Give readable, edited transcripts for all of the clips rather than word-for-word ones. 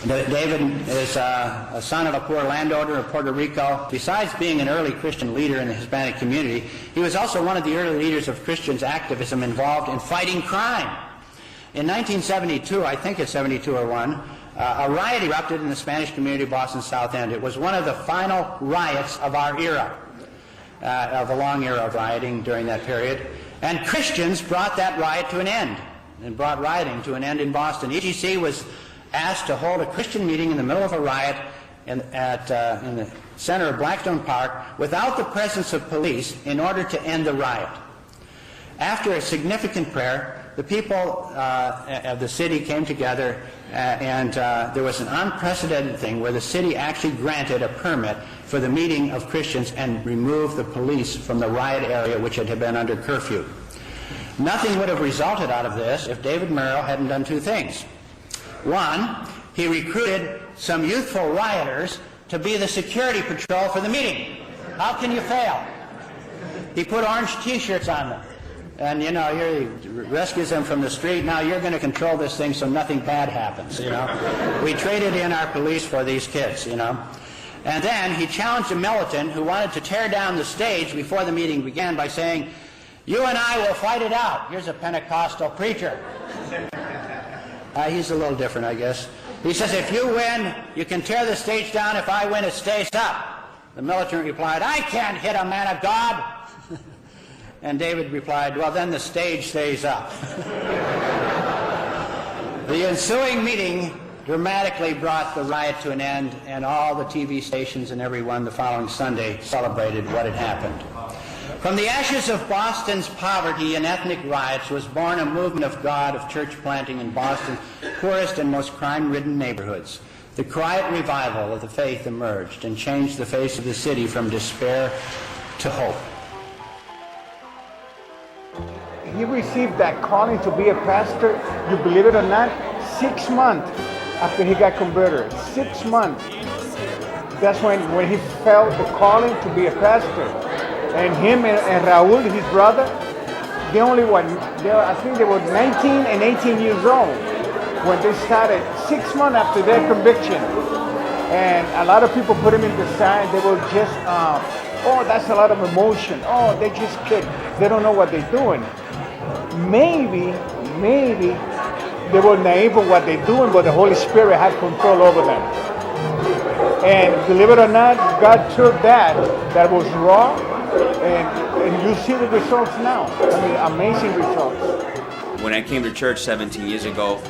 David is a son of a poor landowner of Puerto Rico. Besides being an early Christian leader in the Hispanic community, he was also one of the early leaders of Christian activism involved in fighting crime. In 1972, I think it's 72 or 1, a riot erupted in the Spanish community of Boston's South End. It was one of the final riots of our era, of a long era of rioting during that period. And Christians brought that riot to an end, and brought rioting to an end in Boston. EGC was asked to hold a Christian meeting in the middle of a riot in the center of Blackstone Park without the presence of police in order to end the riot. After a significant prayer, the people of the city came together and there was an unprecedented thing where the city actually granted a permit for the meeting of Christians and removed the police from the riot area which had been under curfew. Nothing would have resulted out of this if David Marrero hadn't done two things. One, he recruited some youthful rioters to be the security patrol for the meeting. How can you fail? He put orange T-shirts on them. And, you know, he rescues them from the street. Now you're going to control this thing so nothing bad happens, you know. We traded in our police for these kids, you know. And then he challenged a militant who wanted to tear down the stage before the meeting began by saying, "You and I will fight it out." Here's a Pentecostal preacher. He's a little different, I guess. He says, "If you win, you can tear the stage down. If I win, it stays up." The militant replied, "I can't hit a man of God." And David replied, "Well, then the stage stays up." The ensuing meeting dramatically brought the riot to an end, and all the TV stations and everyone the following Sunday celebrated what had happened. From the ashes of Boston's poverty and ethnic riots was born a movement of God of church planting in Boston's poorest and most crime-ridden neighborhoods. The quiet revival of the faith emerged and changed the face of the city from despair to hope. He received that calling to be a pastor, you believe it or not, 6 months after he got converted. 6 months. That's when he felt the calling to be a pastor. And him and Raul, his brother, they only were, I think they were 19 and 18 years old when they started, 6 months after their conviction. And a lot of people put him in the side. They were just, oh, that's a lot of emotion. Oh, they just kick. They don't know what they're doing. Maybe they were naive of what they're doing, but the Holy Spirit had control over them. And believe it or not, God took that was raw, and you see the results now. I mean, amazing results. When I came to church 17 years ago,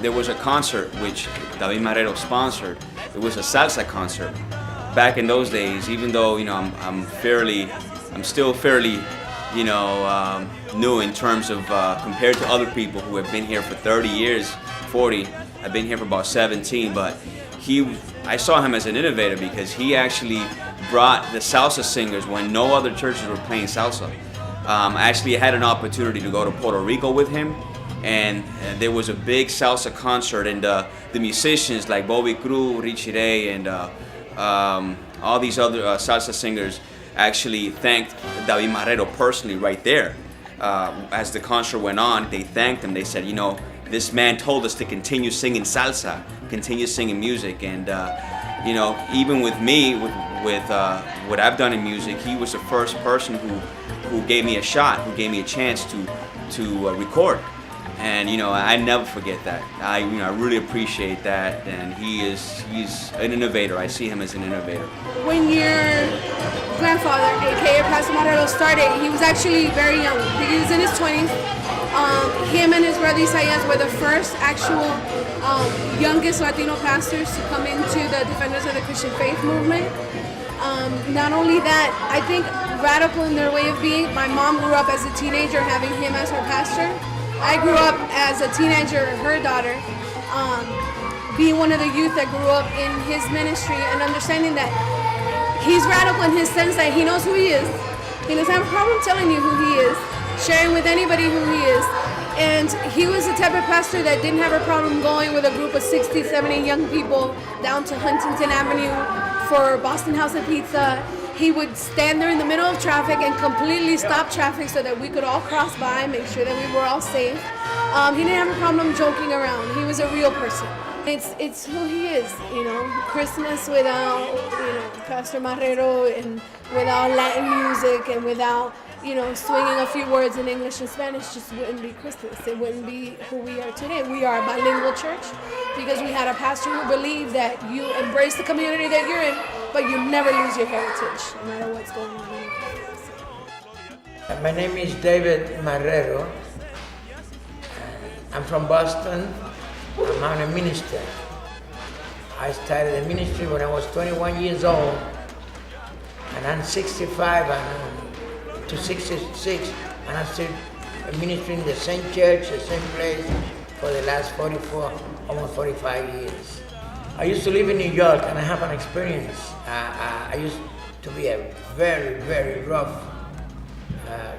there was a concert which David Marrero sponsored. It was a salsa concert. Back in those days, even though I'm still fairly new in terms of compared to other people who have been here for 30 years, 40. I've been here for about 17, but I saw him as an innovator because he actually brought the salsa singers when no other churches were playing salsa. I actually had an opportunity to go to Puerto Rico with him, and there was a big salsa concert, and the musicians like Bobby Cruz, Richie Ray, and all these other salsa singers actually thanked David Marrero personally right there. As the concert went on, they thanked him. They said, this man told us to continue singing salsa, continue singing music, and even with me, with what I've done in music, he was the first person who gave me a shot, who gave me a chance to record. And I never forget that. I really appreciate that, and he's an innovator. I see him as an innovator. When your grandfather, aka Pastor Marrero, started, he was actually very young. He was in his 20s. Him and his brother Isaias were the first actual youngest Latino pastors to come into the Defenders of the Christian Faith movement. Not only that, I think radical in their way of being. My mom grew up as a teenager having him as her pastor. I grew up as a teenager, her daughter, being one of the youth that grew up in his ministry and understanding that he's radical in his sense that he knows who he is. He doesn't have a problem telling you who he is, sharing with anybody who he is. And he was the type of pastor that didn't have a problem going with a group of 60, 70 young people down to Huntington Avenue for Boston House of Pizza. he would stand there in the middle of traffic and completely stop traffic so that we could all cross by, make sure that we were all safe. He didn't have a problem joking around. He was a real person. It's who he is, you know. Christmas without, you know, Pastor Marrero, and without Latin music, and without, you know, swinging a few words in English and Spanish, just wouldn't be Christmas. It wouldn't be who we are today. We are a bilingual church because we had a pastor who believed that you embrace the community that you're in, but you never lose your heritage, no matter what's going on. My name is David Marrero. I'm from Boston. I'm a minister. I started the ministry when I was 21 years old, and I'm 65 to 66, and I'm still ministering in the same church, the same place for the last 44, almost 45 years. I used to live in New York, and I have an experience. I used to be a very, very rough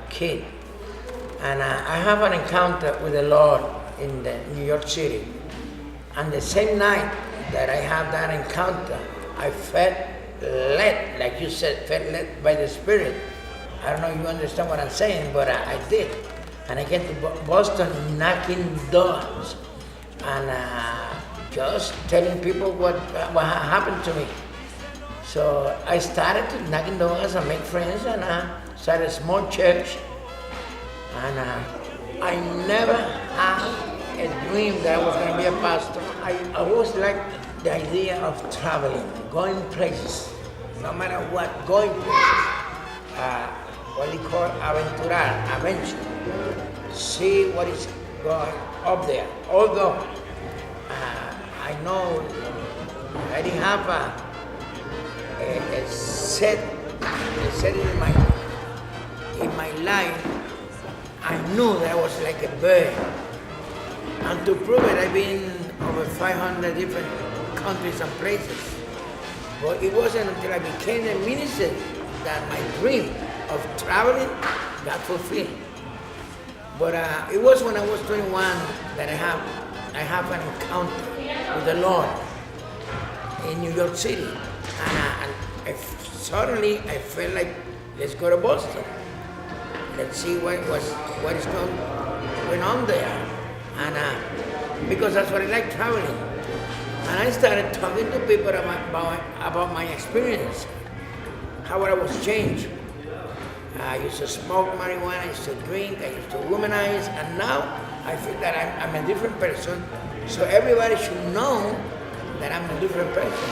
kid, and I have an encounter with the Lord in New York City. And the same night that I had that encounter, I felt led, like you said, felt led by the Spirit. I don't know if you understand what I'm saying, but I did. And I came to Boston knocking doors and just telling people what happened to me. So I started to knocking doors and make friends, and started a small church. And I never had a dream that I was going to be a pastor. I always liked the idea of traveling, going places, no matter what, going places. What we call aventurar, adventure. See what is going up there. Although I know I didn't have a set in my life, I knew that I was like a bird. And to prove it, I've been over 500 different countries and places. But it wasn't until I became a minister that my dream of traveling got fulfilled. But it was when I was 21 that I have an encounter with the Lord in New York City. And suddenly I felt like, let's go to Boston. Let's see what is going on there. And because that's what I like, traveling. And I started talking to people about my experience, how I was changed. I used to smoke marijuana, I used to drink, I used to womanize, and now I feel that I'm a different person. So everybody should know that I'm a different person.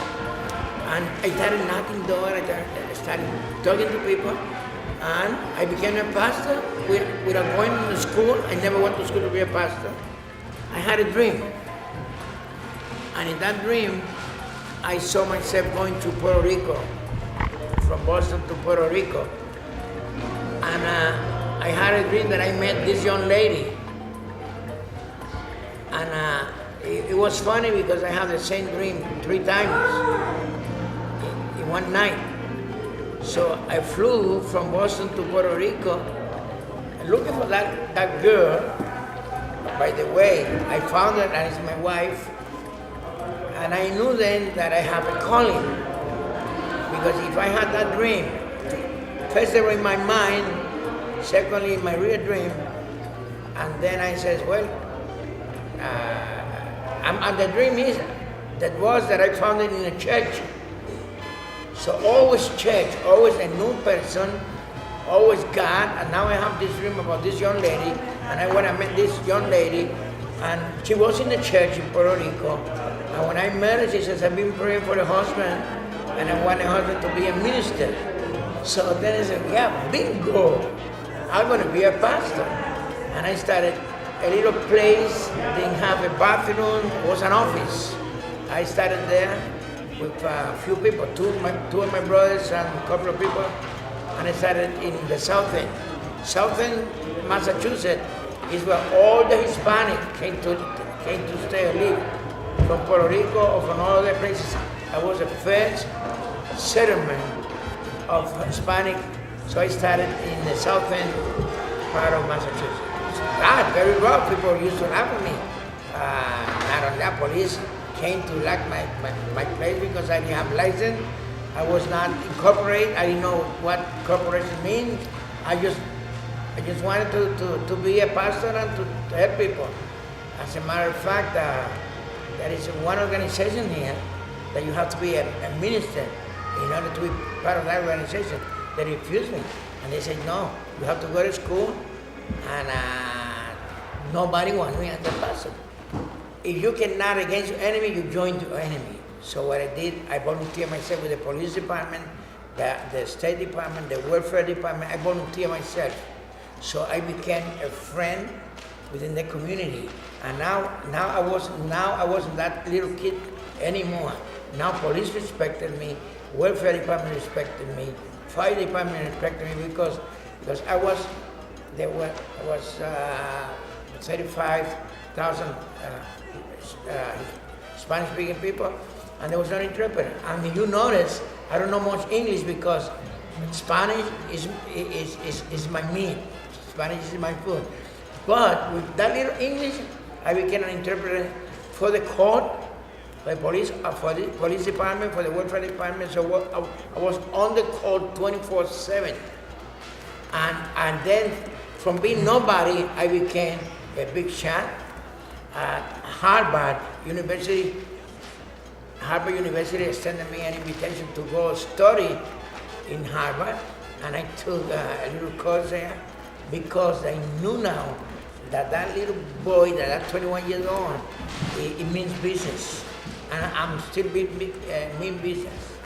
And I started knocking doors, I started talking to people, and I became a pastor without going to school. I never went to school to be a pastor. I had a dream. And in that dream, I saw myself going to Puerto Rico, from Boston to Puerto Rico. And I had a dream that I met this young lady. And it was funny because I had the same dream 3 times in one night. So I flew from Boston to Puerto Rico, looking for that girl. By the way, I found her, and it's my wife. And I knew then that I have a calling. Because if I had that dream, first of all in my mind, secondly in my real dream, and then I said, well, and the dream is that I found it in a church. So always church, always a new person, always God. And now I have this dream about this young lady, and when I met this young lady, and she was in the church in Puerto Rico, and when I met her, she says, I've been praying for a husband, and I want a husband to be a minister. So then I said, yeah, bingo, I'm going to be a pastor. And I started a little place, didn't have a bathroom, it was an office. I started there with a few people, two of my brothers and a couple of people, and I started in the South End. South End, Massachusetts, is where all the Hispanic came to stay and live, from Puerto Rico or from all other places. I was the first settlement of Hispanic, so I started in the South End part of Massachusetts. Very rough. People used to laugh at me. Not only that, police came to lock my place because I didn't have license, I was not incorporated. I didn't know what corporation means. I just wanted to be a pastor and to help people. As a matter of fact, there is one organization here that you have to be a minister in order to be part of that organization. They refused me, and they said, no, you have to go to school, and nobody wants me as a pastor. If you cannot against your enemy, you join your enemy. So what I did, I volunteered myself with the police department, the State Department, the welfare department. I volunteered myself. So I became a friend within the community. And now I wasn't that little kid anymore. Now police respected me, welfare department respected me, fire department respected me because I was 35,000 Spanish-speaking people, and there was no interpreter. And you notice I don't know much English because Spanish is my meat. Spanish is my food. But with that little English, I became an interpreter for the court, for the police department, for the welfare department. So I was on the court 24/7. And then from being nobody, I became a big shot at Harvard University. Harvard University extended me an invitation to go study in Harvard, and I took a little course there because I knew now that little boy, that 21 years old, it means business, and I'm still mean business.